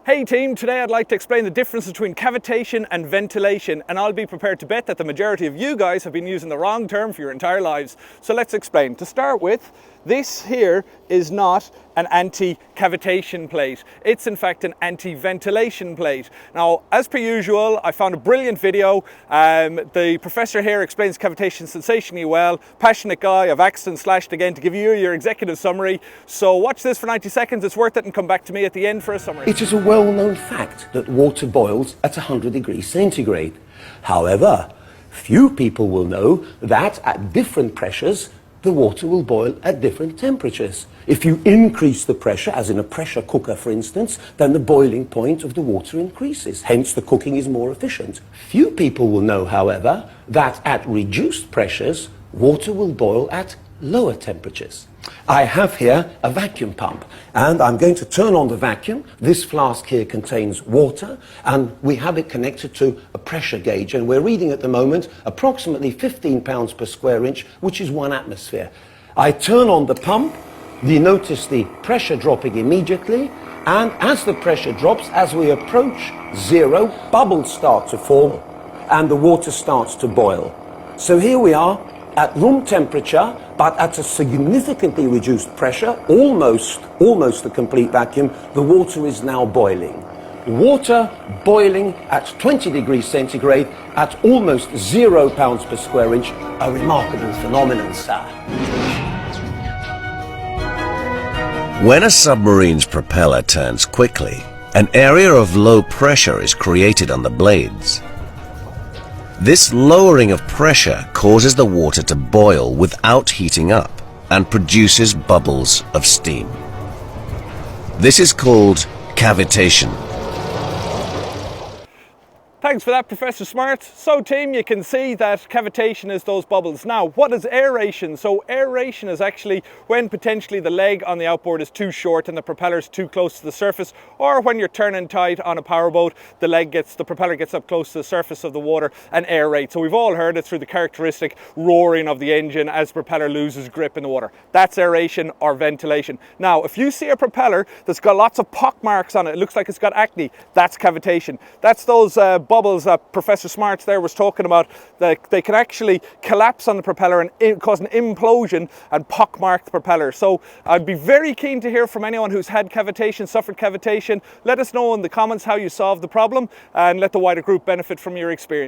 Hey team, today I'd like to explain the difference between cavitation and ventilation, and I'll be prepared to bet that the majority of you guys have been using the wrong term for your entire lives. So let's explain. To start with, this here is not an anti-cavitation plate. It's in fact an anti-ventilation plate. Now, as per usual, I found a brilliant video. The professor here explains cavitation sensationally well. Passionate guy, I've axed and slashed again to give you your executive summary. So watch this for 90 seconds, it's worth it, and come back to me at the end for a summary. It is a well-known fact that water boils at 100 degrees centigrade. However, few people will know that at different pressures, the water will boil at different temperatures. If you increase the pressure, as in a pressure cooker for instance, then the boiling point of the water increases. Hence the cooking is more efficient. Few people will know, however, that at reduced pressures, water will boil at lower temperatures. I have here a vacuum pump, and I'm going to turn on the vacuum. This flask here contains water, and we have it connected to a pressure gauge, and we're reading at the moment approximately 15 pounds per square inch, which is 1 atmosphere. I turn on the pump, you notice the pressure dropping immediately, and as the pressure drops, as we approach zero, bubbles start to form, and the water starts to boil. So here we are at room temperature, but at a significantly reduced pressure, almost a complete vacuum. The water is now boiling. Water boiling at 20 degrees centigrade at almost 0 pounds per square inch. A remarkable phenomenon, sir. When a submarine's propeller turns quickly, an area of low pressure is created on the blades. This lowering of pressure causes the water to boil without heating up and produces bubbles of steam. This is called cavitation. Thanks for that, Professor Smart. So team, you can see that cavitation is those bubbles. Now, what is aeration? So aeration is actually when potentially the leg on the outboard is too short and the propeller is too close to the surface, or when you're turning tight on a powerboat, the propeller gets up close to the surface of the water and aerate. So we've all heard it through the characteristic roaring of the engine as the propeller loses grip in the water. That's aeration or ventilation. Now, if you see a propeller that's got lots of pock marks on it, it looks like it's got acne, that's cavitation. That's those bubbles that Professor Smarts there was talking about, that they can actually collapse on the propeller and cause an implosion and pockmark the propeller. So I'd be very keen to hear from anyone who's had cavitation, suffered cavitation. Let us know in the comments how you solved the problem, and let the wider group benefit from your experience.